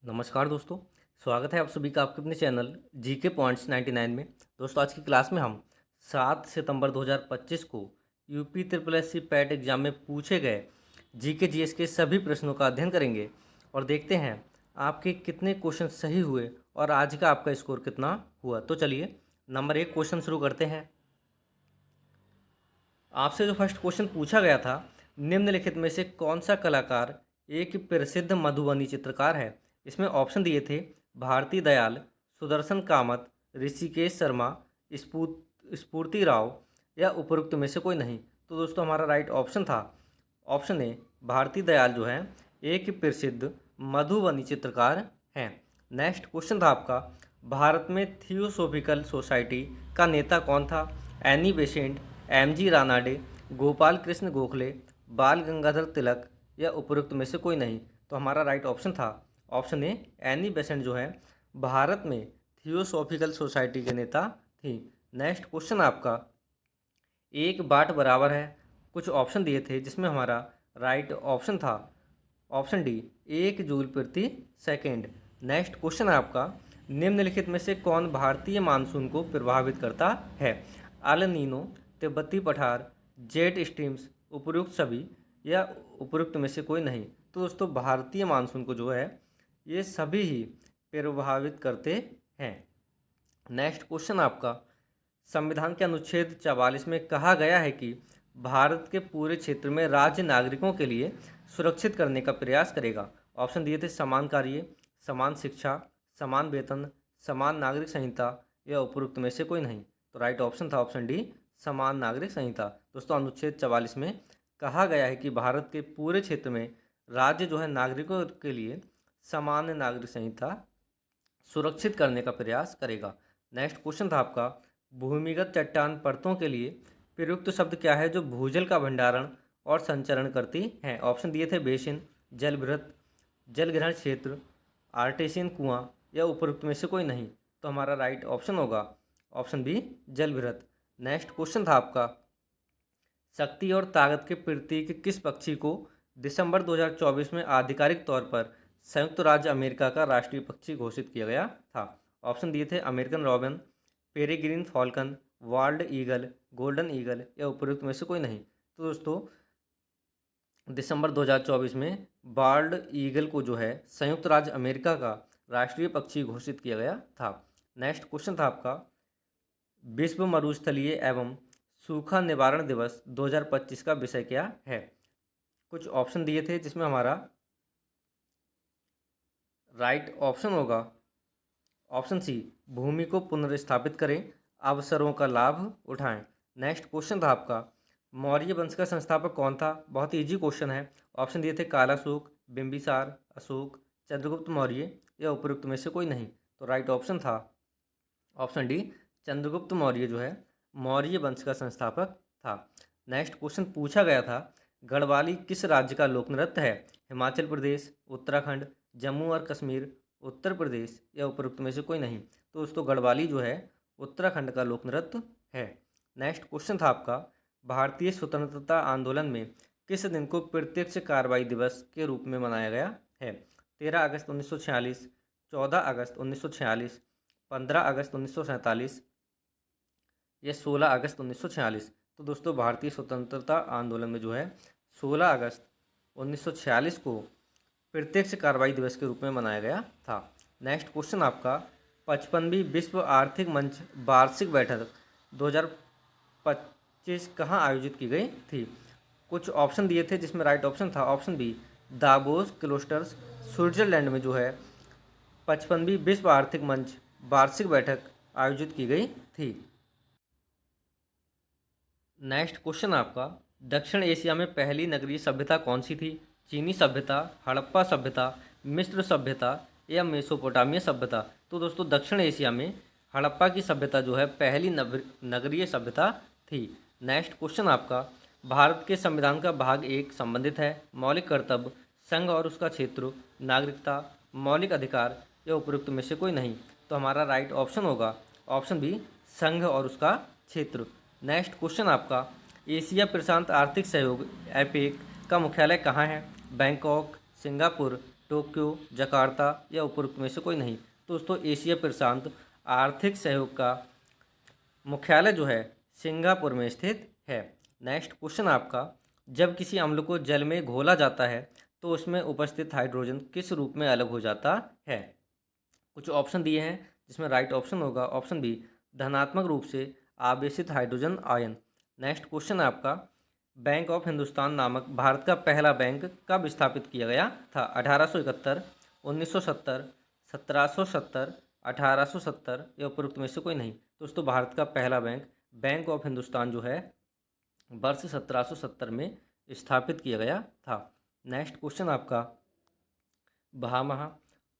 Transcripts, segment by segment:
नमस्कार दोस्तों। स्वागत है आप सभी का आपके अपने चैनल जीके पॉइंट्स 99 में। दोस्तों आज की क्लास में हम 7 सितंबर 2025 को UP triple S C PET exam में पूछे गए जीके जीएस के सभी प्रश्नों का अध्ययन करेंगे और देखते हैं आपके कितने क्वेश्चन सही हुए और आज का आपका स्कोर कितना हुआ। तो चलिए नंबर 1 क्वेश्चन शुरू करते हैं। आपसे जो फर्स्ट क्वेश्चन पूछा गया था, निम्नलिखित में से कौन सा कलाकार एक प्रसिद्ध मधुबनी चित्रकार है। इसमें ऑप्शन दिए थे भारती दयाल, सुदर्शन कामत, ऋषिकेश शर्मा, स्फूर्ति राव या उपरोक्त में से कोई नहीं। तो दोस्तों हमारा राइट ऑप्शन था ऑप्शन ए, भारती दयाल जो है एक प्रसिद्ध मधुबनी चित्रकार हैं। नेक्स्ट क्वेश्चन था आपका, भारत में थियोसोफिकल सोसाइटी का नेता कौन था। Annie Besant, MG Ranade, Gopal Krishna Gokhale, बाल गंगाधर तिलक या उपरोक्त में से कोई नहीं। तो हमारा राइट ऑप्शन था ऑप्शन ए, एनी बेसेंट जो है भारत में थियोसॉफिकल सोसाइटी के नेता थी। नेक्स्ट क्वेश्चन आपका, एक बाट बराबर है, कुछ ऑप्शन दिए थे जिसमें हमारा राइट ऑप्शन था ऑप्शन डी, 1 जूल प्रति सेकेंड। नेक्स्ट क्वेश्चन है आपका, निम्नलिखित में से कौन भारतीय मानसून को प्रभावित करता है। अल नीनो, तिब्बती पठार, जेट स्ट्रीम्स, उपयुक्त सभी या उपयुक्त में से कोई नहीं। तो दोस्तों भारतीय मानसून को जो है ये सभी ही प्रभावित करते हैं। नेक्स्ट क्वेश्चन आपका, संविधान के अनुच्छेद 44 में कहा गया है कि भारत के पूरे क्षेत्र में राज्य नागरिकों के लिए सुरक्षित करने का प्रयास करेगा। ऑप्शन दिए थे समान कार्य, समान शिक्षा, समान वेतन, समान नागरिक संहिता या उपरोक्त में से कोई नहीं। तो राइट ऑप्शन था ऑप्शन डी, समान नागरिक संहिता। दोस्तों अनुच्छेद 44 में कहा गया है कि भारत के पूरे क्षेत्र में राज्य जो है नागरिकों के लिए समान नागरिक संहिता सुरक्षित करने का प्रयास करेगा। नेक्स्ट क्वेश्चन था आपका, भूमिगत चट्टान परतों के लिए प्रयुक्त शब्द क्या है जो भूजल का भंडारण और संचरण करती हैं। ऑप्शन दिए थे बेसिन, जलभृत, जलग्रहण क्षेत्र, आर्टेशियन कुआं या उपरोक्त में से कोई नहीं। तो हमारा राइट ऑप्शन होगा ऑप्शन बी, जलभृत। नेक्स्ट क्वेश्चन था आपका, शक्ति और ताकत के प्रतीक किस पक्षी को दिसंबर 2024 में आधिकारिक तौर पर संयुक्त राज्य अमेरिका का राष्ट्रीय पक्षी घोषित किया गया था। ऑप्शन दिए थे American robin, peregrine Falcon, walled eagle, golden eagle या उपयुक्त में से कोई नहीं। तो दोस्तों दिसंबर 2024 में बाल्ड ईगल को जो है संयुक्त राज्य अमेरिका का राष्ट्रीय पक्षी घोषित किया गया था। नेक्स्ट क्वेश्चन था आपका, विश्व मरुस्थलीय एवं सूखा निवारण दिवस 2025 का विषय क्या है। कुछ ऑप्शन दिए थे जिसमें हमारा राइट ऑप्शन होगा ऑप्शन सी, भूमि को पुनर्स्थापित करें, अवसरों का लाभ उठाएं। नेक्स्ट क्वेश्चन था आपका, मौर्य वंश का संस्थापक कौन था। बहुत इजी क्वेश्चन है। ऑप्शन दिए थे कालाशोक, बिंबिसार, अशोक, चंद्रगुप्त मौर्य या उपयुक्त में से कोई नहीं। तो राइट ऑप्शन था ऑप्शन डी, चंद्रगुप्त मौर्य जो है मौर्य वंश का संस्थापक था। नेक्स्ट क्वेश्चन पूछा गया था, गढ़वाली किस राज्य का लोक नृत्य है। हिमाचल प्रदेश, उत्तराखंड, जम्मू और कश्मीर, उत्तर प्रदेश या उपरोक्त में से कोई नहीं। तो दोस्तों गढ़वाली जो है उत्तराखंड का लोक नृत्य है। नेक्स्ट क्वेश्चन था आपका, भारतीय स्वतंत्रता आंदोलन में किस दिन को प्रत्यक्ष कार्रवाई दिवस के रूप में मनाया गया है। 13 अगस्त 1946, 14 अगस्त 1946, 15 अगस्त 1947 या 16 अगस्त 1946। तो दोस्तों भारतीय स्वतंत्रता आंदोलन में जो है 16 अगस्त 1946 को प्रत्यक्ष कार्रवाई दिवस के रूप में मनाया गया था। नेक्स्ट क्वेश्चन आपका, 55वीं विश्व आर्थिक मंच वार्षिक बैठक 2025 कहाँ आयोजित की गई थी। कुछ ऑप्शन दिए थे जिसमें राइट ऑप्शन था option B, Davos Klosters, Switzerland में जो है 55वीं विश्व आर्थिक मंच वार्षिक बैठक आयोजित की गई थी। नेक्स्ट क्वेश्चन आपका, दक्षिण एशिया में पहली नगरीय सभ्यता कौन सी थी। चीनी सभ्यता, हड़प्पा सभ्यता, मिस्र सभ्यता या मेसोपोटामिया सभ्यता। तो दोस्तों दक्षिण एशिया में हड़प्पा की सभ्यता जो है पहली नगरीय सभ्यता थी। नेक्स्ट क्वेश्चन आपका, भारत के संविधान का भाग 1 संबंधित है, मौलिक कर्तव्य, संघ और उसका क्षेत्र, नागरिकता, मौलिक अधिकार या उपयुक्त में से कोई नहीं। तो हमारा राइट ऑप्शन होगा ऑप्शन बी, संघ और उसका क्षेत्र। नेक्स्ट क्वेश्चन आपका, एशिया प्रशांत आर्थिक सहयोग एपेक का मुख्यालय कहाँ है। बैंकॉक, सिंगापुर, टोक्यो, जकार्ता या उपरोक्त में से कोई नहीं। तो दोस्तों एशिया प्रशांत आर्थिक सहयोग का मुख्यालय जो है सिंगापुर में स्थित है। नेक्स्ट क्वेश्चन आपका, जब किसी अम्ल को जल में घोला जाता है तो उसमें उपस्थित हाइड्रोजन किस रूप में अलग हो जाता है? कुछ ऑप्शन दिए हैं जिसमें राइट ऑप्शन होगा ऑप्शन बी, धनात्मक रूप से आवेशित हाइड्रोजन आयन। नेक्स्ट क्वेश्चन है आपका, बैंक ऑफ हिंदुस्तान नामक भारत का पहला बैंक कब स्थापित किया गया था? 1871, 1970, 1770, 1870 या उपरोक्त में से कोई नहीं। दोस्तों भारत का पहला बैंक बैंक ऑफ हिंदुस्तान जो है वर्ष 1770 में स्थापित किया गया था। नेक्स्ट क्वेश्चन आपका, भामह,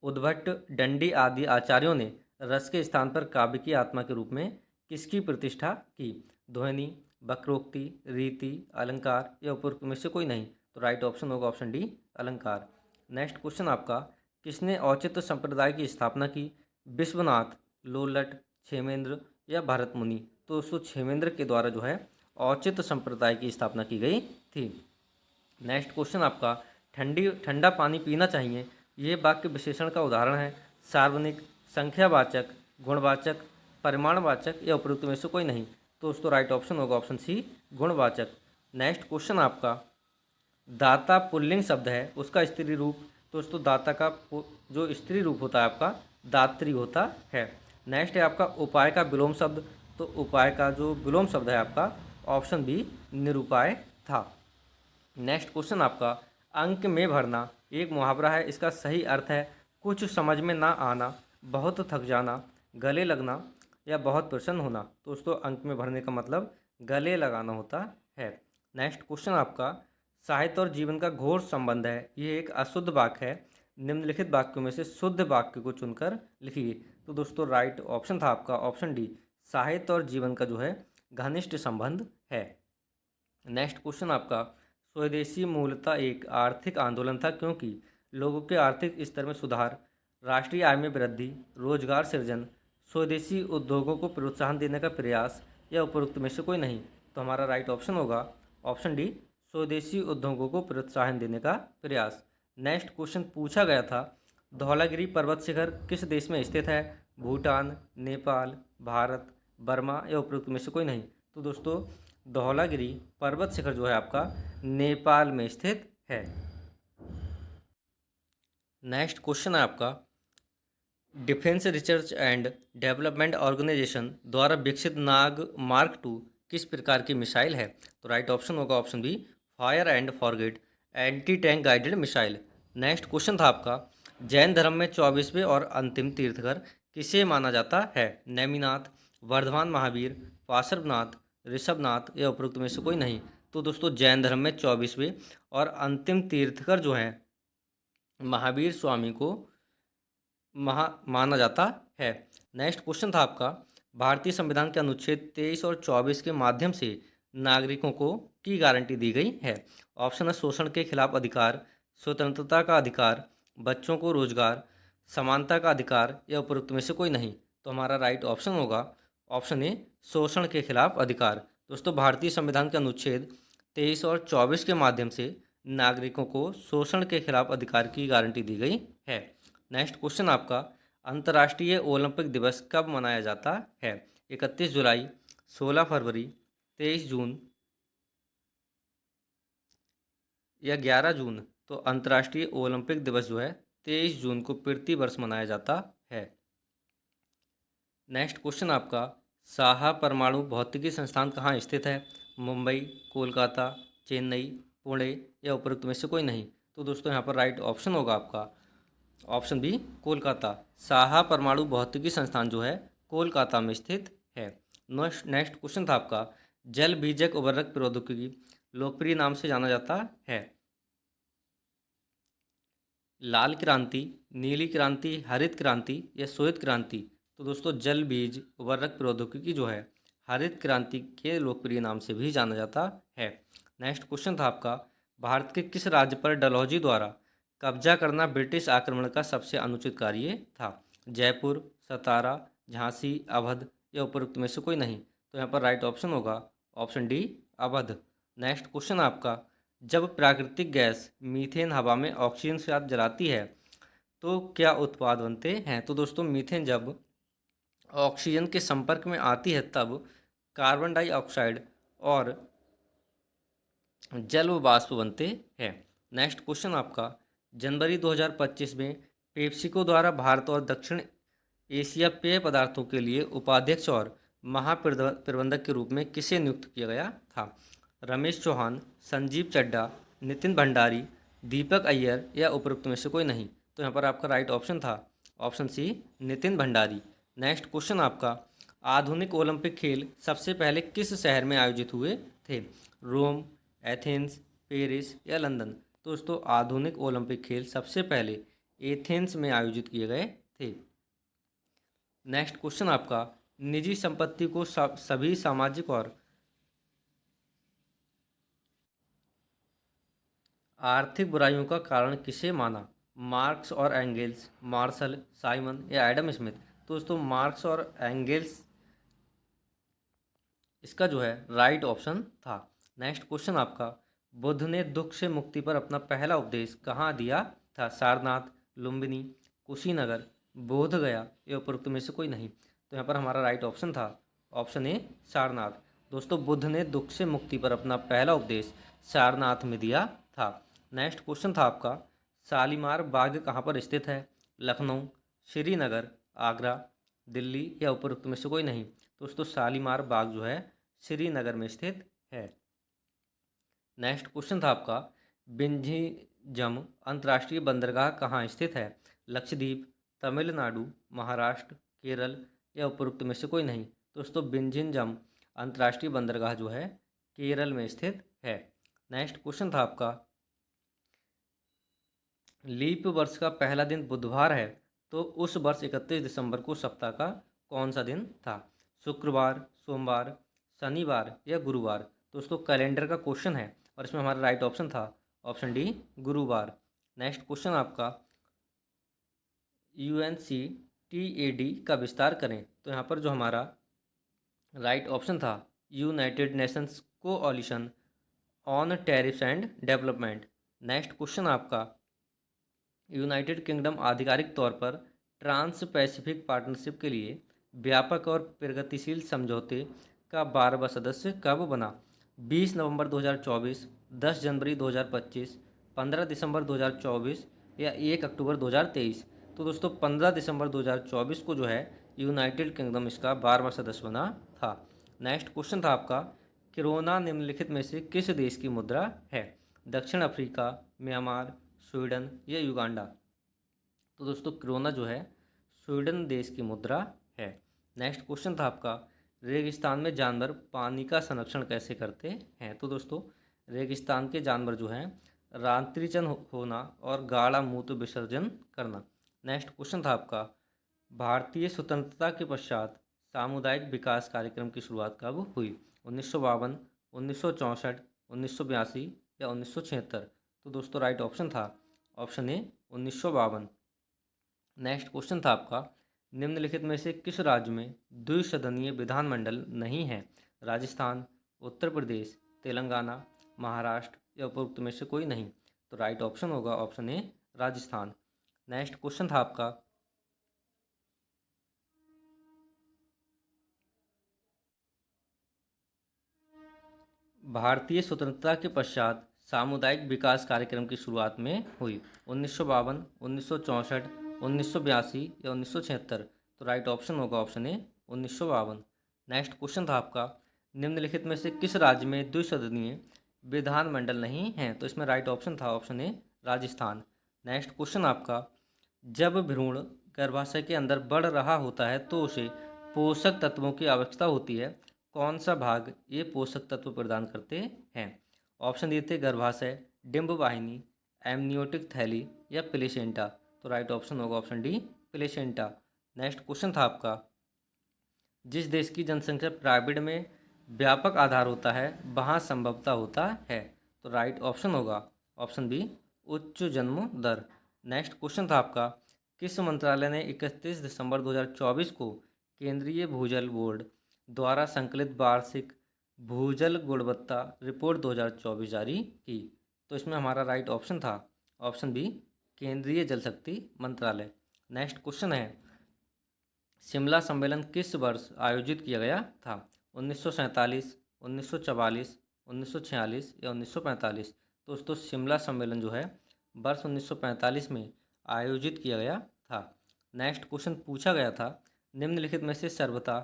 उद्भट, दंडी आदि आचार्यों ने रस के स्थान पर काव्य की आत्मा के रूप में किसकी प्रतिष्ठा की? ध्वनि, वक्रोक्ति, रीति, अलंकार या उपरोक्त में से कोई नहीं। तो राइट ऑप्शन होगा ऑप्शन डी, अलंकार। नेक्स्ट क्वेश्चन आपका, किसने औचित्य संप्रदाय की स्थापना की? विश्वनाथ, लोलट, क्षेमेंद्र या भरत मुनि? तो दोस्तों क्षेमेंद्र के द्वारा जो है औचित्य संप्रदाय की स्थापना की गई थी। नेक्स्ट क्वेश्चन आपका, ठंडा पानी पीना चाहिए, ये वाक्य विशेषण का उदाहरण है? सार्वनिक, संख्यावाचक, गुणवाचक, परिमाणवाचक या उपरोक्त में से कोई नहीं। तो दोस्तों राइट ऑप्शन होगा ऑप्शन सी, गुणवाचक। नेक्स्ट क्वेश्चन आपका, दाता पुल्लिंग शब्द है, उसका स्त्री रूप? दोस्तों दाता का जो स्त्री रूप होता है आपका दात्री होता है। नेक्स्ट है आपका उपाय का विलोम शब्द, तो उपाय का जो विलोम शब्द है आपका ऑप्शन बी, निरुपाय था। नेक्स्ट क्वेश्चन आपका, अंक में भरना एक मुहावरा है, इसका सही अर्थ है कुछ समझ में ना आना, बहुत थक जाना, गले लगना या बहुत प्रसन्न होना। दोस्तों अंक में भरने का मतलब गले लगाना होता है। नेक्स्ट क्वेश्चन आपका, साहित्य और जीवन का घोर संबंध है, ये एक अशुद्ध वाक्य है, निम्नलिखित वाक्यों में से शुद्ध वाक्य को चुनकर लिखिए। तो दोस्तों राइट ऑप्शन था आपका ऑप्शन डी, साहित्य और जीवन का जो है घनिष्ठ संबंध है। नेक्स्ट क्वेश्चन आपका, स्वदेशी मूलतः एक आर्थिक आंदोलन था क्योंकि लोगों के आर्थिक स्तर में सुधार, राष्ट्रीय आय में वृद्धि, रोजगार सृजन, स्वदेशी उद्योगों को प्रोत्साहन देने का प्रयास या उपरोक्त में से कोई नहीं। तो हमारा राइट ऑप्शन होगा ऑप्शन डी, स्वदेशी उद्योगों को प्रोत्साहन देने का प्रयास। नेक्स्ट क्वेश्चन पूछा गया था, धौलागिरी पर्वत शिखर किस देश में स्थित है? भूटान, नेपाल, भारत, बर्मा या उपरोक्त में से कोई नहीं। तो दोस्तों धौलागिरी पर्वत शिखर जो है आपका नेपाल में स्थित है। नेक्स्ट क्वेश्चन है आपका, defence research and development organisation द्वारा विकसित नाग मार्क II किस प्रकार की मिसाइल है? तो राइट ऑप्शन होगा option B, fire and forget anti tank guided missile. Next question था आपका, जैन धर्म में 24वें और अंतिम तीर्थकर किसे माना जाता है? नेमिनाथ, वर्धमान महावीर, पार्श्वनाथ, ऋषभनाथ या उपरोक्त में से कोई नहीं। तो दोस्तों जैन धर्म में 24वें और अंतिम तीर्थकर जो हैं महावीर स्वामी को माना जाता है। नेक्स्ट क्वेश्चन था आपका, भारतीय संविधान के अनुच्छेद 23 और 24 के माध्यम से नागरिकों को की गारंटी दी गई है? ऑप्शन है शोषण के खिलाफ अधिकार, स्वतंत्रता का अधिकार, बच्चों को रोजगार, समानता का अधिकार या उपरोक्त में से कोई नहीं। तो हमारा राइट ऑप्शन होगा ऑप्शन ए, शोषण के खिलाफ अधिकार। दोस्तों भारतीय संविधान के अनुच्छेद 23 और 24 के माध्यम से नागरिकों को शोषण के खिलाफ अधिकार की गारंटी दी गई है। नेक्स्ट क्वेश्चन आपका, अंतर्राष्ट्रीय ओलंपिक दिवस कब मनाया जाता है? 31 जुलाई, 16 फरवरी, 23 जून या 11 जून? तो अंतर्राष्ट्रीय ओलंपिक दिवस जो है 23 जून को प्रतिवर्ष मनाया जाता है। नेक्स्ट क्वेश्चन आपका, साहा परमाणु भौतिकी संस्थान कहाँ स्थित है? मुंबई, कोलकाता, चेन्नई, पुणे या उपरोक्त में से कोई नहीं। तो दोस्तों यहाँ पर राइट ऑप्शन होगा आपका ऑप्शन बी, कोलकाता। साहा परमाणु भौतिकी संस्थान जो है कोलकाता में स्थित है। नेक्स्ट क्वेश्चन था आपका, जल बीजक उर्वरक प्रौद्योगिकी लोकप्रिय नाम से जाना जाता है? लाल क्रांति, नीली क्रांति, हरित क्रांति या श्वेत क्रांति? तो दोस्तों जल बीज उर्वरक प्रौद्योगिकी जो है हरित क्रांति के लोकप्रिय नाम से भी जाना जाता है। नेक्स्ट क्वेश्चन था आपका, भारत के किस राज्य पर डलहौजी द्वारा कब्जा करना ब्रिटिश आक्रमण का सबसे अनुचित कार्य था? जयपुर, सतारा, झांसी, अवध या उपरोक्त में से कोई नहीं। तो यहाँ पर राइट ऑप्शन होगा option D, Awadh. Next question आपका, जब प्राकृतिक गैस मीथेन हवा में ऑक्सीजन के साथ जलाती है तो क्या उत्पाद बनते हैं? तो दोस्तों मीथेन जब ऑक्सीजन के संपर्क में आती है तब कार्बन डाइऑक्साइड और जल व वाष्प बनते हैं। नेक्स्ट क्वेश्चन आपका, जनवरी 2025 में पेप्सिको द्वारा भारत और दक्षिण एशिया पेय पदार्थों के लिए उपाध्यक्ष और महाप्रबंधक के रूप में किसे नियुक्त किया गया था? रमेश चौहान, संजीव चड्ढा, नितिन भंडारी, दीपक अय्यर या उपरोक्त में से कोई नहीं? तो यहाँ पर आपका राइट ऑप्शन था option C, Nitin Bhandari. Next question आपका, आधुनिक ओलंपिक खेल सबसे पहले किस शहर में आयोजित हुए थे? रोम, एथेंस, पेरिस या लंदन? दोस्तों आधुनिक ओलंपिक खेल सबसे पहले एथेंस में आयोजित किए गए थे। नेक्स्ट क्वेश्चन आपका, निजी संपत्ति को सभी सामाजिक और आर्थिक बुराइयों का कारण किसे माना? मार्क्स और एंगेल्स, मार्शल, साइमन या एडम स्मिथ? दोस्तों मार्क्स और एंगेल्स इसका जो है राइट ऑप्शन था। नेक्स्ट क्वेश्चन आपका, बुद्ध ने दुख से मुक्ति पर अपना पहला उपदेश कहाँ दिया था? सारनाथ, लुम्बिनी, कुशीनगर, बोध गया या उपरोक्त में से कोई नहीं? तो यहाँ पर हमारा राइट ऑप्शन था ऑप्शन ए, सारनाथ। दोस्तों बुद्ध ने दुख से मुक्ति पर अपना पहला उपदेश सारनाथ में दिया था। नेक्स्ट क्वेश्चन था आपका, शालीमार बाग कहाँ पर स्थित है? लखनऊ, श्रीनगर, आगरा, दिल्ली या उपरोक्त में से कोई नहीं? दोस्तों शालीमार बाग जो है श्रीनगर में स्थित है। नेक्स्ट क्वेश्चन था आपका, बिंझीजम अंतर्राष्ट्रीय बंदरगाह कहाँ स्थित है? लक्षद्वीप, तमिलनाडु, महाराष्ट्र, केरल या उपरोक्त में से कोई नहीं? दोस्तों बिंझीजम अंतर्राष्ट्रीय बंदरगाह जो है केरल में स्थित है। नेक्स्ट क्वेश्चन था आपका, लीप वर्ष का पहला दिन बुधवार है तो उस वर्ष 31 दिसंबर को सप्ताह का कौन सा दिन था? शुक्रवार, सोमवार, शनिवार या गुरुवार? दोस्तों कैलेंडर का क्वेश्चन है और इसमें हमारा राइट ऑप्शन था ऑप्शन डी, गुरुवार। नेक्स्ट क्वेश्चन आपका, UNCTAD का विस्तार करें। तो यहाँ पर जो हमारा राइट ऑप्शन था United Nations coalition on tariffs and development. Next question आपका, यूनाइटेड किंगडम आधिकारिक तौर पर ट्रांस पैसिफिक पार्टनरशिप के लिए व्यापक और प्रगतिशील समझौते का 12वां सदस्य कब बना? 20 नवंबर 2024, 10 जनवरी 2025, 15 दिसंबर 2024 या 1 अक्टूबर 2023? तो दोस्तों 15 दिसंबर 2024 को जो है यूनाइटेड किंगडम इसका 12वां सदस्य बना था। नेक्स्ट क्वेश्चन था आपका, किरोना निम्नलिखित में से किस देश की मुद्रा है? दक्षिण अफ्रीका, म्यांमार, स्वीडन या युगांडा? तो दोस्तों किरोना जो है स्वीडन देश की मुद्रा है। नेक्स्ट क्वेश्चन था आपका, रेगिस्तान में जानवर पानी का संरक्षण कैसे करते हैं? तो दोस्तों रेगिस्तान के जानवर जो हैं रात्रिचन होना और गाढ़ा मूत्र विसर्जन करना। नेक्स्ट क्वेश्चन था आपका, भारतीय स्वतंत्रता के पश्चात सामुदायिक विकास कार्यक्रम की शुरुआत कब हुई? 1952, 1964, 1982 या 1976? तो दोस्तों राइट ऑप्शन था ऑप्शन ए, 1952। नेक्स्ट क्वेश्चन था आपका, निम्नलिखित में से किस राज्य में द्विसदनीय विधानमंडल नहीं है? राजस्थान, उत्तर प्रदेश, तेलंगाना, महाराष्ट्र या उपरोक्त में से कोई नहीं? तो राइट ऑप्शन होगा option A, Rajasthan. Next question था आपका, भारतीय स्वतंत्रता के पश्चात सामुदायिक विकास कार्यक्रम की शुरुआत में हुई? 1952, 1964, 1982 या 1976? तो राइट ऑप्शन होगा ऑप्शन ए, 1952। नेक्स्ट क्वेश्चन था आपका, निम्नलिखित में से किस राज्य में द्विसदनीय विधानमंडल नहीं है? तो इसमें राइट ऑप्शन था option A, Rajasthan. Next question आपका, जब भ्रूण गर्भाशय के अंदर बढ़ रहा होता है तो उसे पोषक तत्वों की आवश्यकता होती है, कौन सा भाग ये पोषक तत्व प्रदान करते हैं? ऑप्शन दिए थे गर्भाशय, डिंब वाहिनी, एमनियोटिक थैली या प्लेसेंटा? तो राइट ऑप्शन होगा option D, placenta. Next question था आपका, जिस देश की जनसंख्या प्राइवेट में व्यापक आधार होता है वहाँ संभवतः होता है? तो राइट ऑप्शन होगा ऑप्शन बी, उच्च जन्म दर। नेक्स्ट क्वेश्चन था आपका, किस मंत्रालय ने 31 दिसंबर 2024 को केंद्रीय भूजल बोर्ड द्वारा संकलित वार्षिक भूजल गुणवत्ता रिपोर्ट 2024 जारी की? तो इसमें हमारा राइट ऑप्शन था ऑप्शन बी, केंद्रीय जल शक्ति मंत्रालय। नेक्स्ट क्वेश्चन है, शिमला सम्मेलन किस वर्ष आयोजित किया गया था? 1947, 1944, 1946 या 1945? दोस्तों शिमला सम्मेलन जो है वर्ष 1945 में आयोजित किया गया था। नेक्स्ट क्वेश्चन पूछा गया था, निम्नलिखित में से सर्वथा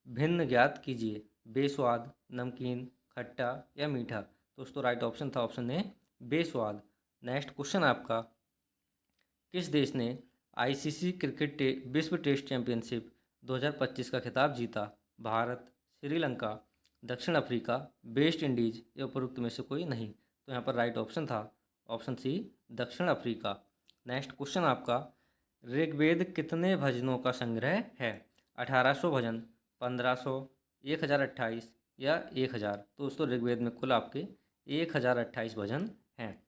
भिन्न ज्ञात कीजिए, बेस्वाद, नमकीन, खट्टा या मीठा? दोस्तों राइट ऑप्शन था ऑप्शन ए बेस्वाद। नेक्स्ट क्वेश्चन आपका, किस देश ने आईसीसी क्रिकेट विश्व टेस्ट चैंपियनशिप 2025 का खिताब जीता? भारत, श्रीलंका, दक्षिण अफ्रीका, वेस्ट इंडीज या उपरोक्त में से कोई नहीं? तो यहाँ पर राइट ऑप्शन था ऑप्शन सी दक्षिण अफ्रीका। नेक्स्ट क्वेश्चन आपका, ऋग्वेद कितने भजनों का संग्रह है? 1800 भजन, 1500, 1028 या 1000? दोस्तों ऋग्वेद में कुल आपके 1028 भजन हैं।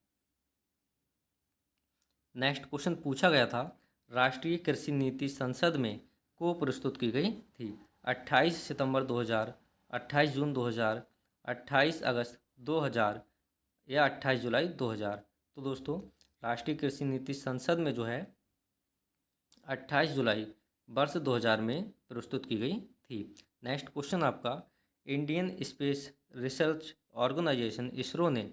नेक्स्ट क्वेश्चन पूछा गया था, राष्ट्रीय कृषि नीति संसद में को प्रस्तुत की गई थी? 28 सितंबर 2000, 28 जून 2000, 28 अगस्त 2000 या 28 जुलाई 2000? तो दोस्तों राष्ट्रीय कृषि नीति संसद में जो है 28 जुलाई वर्ष 2000 में प्रस्तुत की गई थी। नेक्स्ट क्वेश्चन आपका, Indian space research organisation ISRO ने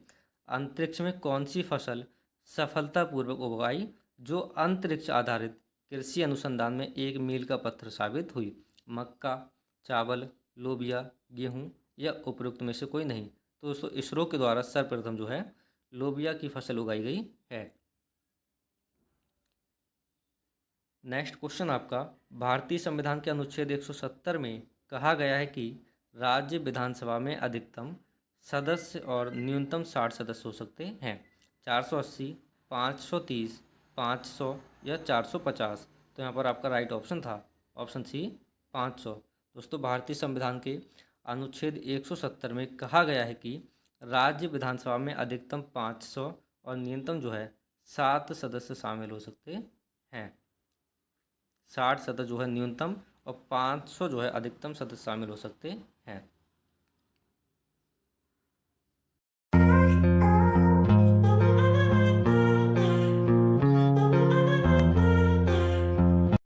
अंतरिक्ष में कौन सी फसल सफलतापूर्वक उगाई जो अंतरिक्ष आधारित कृषि अनुसंधान में एक मील का पत्थर साबित हुई? मक्का, चावल, लोबिया, गेहूं या उपरोक्त में से कोई नहीं? तो दोस्तों इसरो के द्वारा सर्वप्रथम जो है लोबिया की फसल उगाई गई है। नेक्स्ट क्वेश्चन आपका, भारतीय संविधान के अनुच्छेद 170 में कहा गया है कि राज्य विधानसभा में अधिकतम सदस्य और न्यूनतम 60 सदस्य हो सकते हैं। 480, 530, 500 या 450? तो यहाँ पर आपका राइट ऑप्शन था ऑप्शन सी 500। दोस्तों भारतीय संविधान के अनुच्छेद 170 में कहा गया है कि राज्य विधानसभा में अधिकतम 500 और न्यूनतम जो है 7 सदस्य शामिल हो सकते हैं। 60 सदस्य जो है न्यूनतम और 500 जो है अधिकतम सदस्य शामिल हो सकते हैं।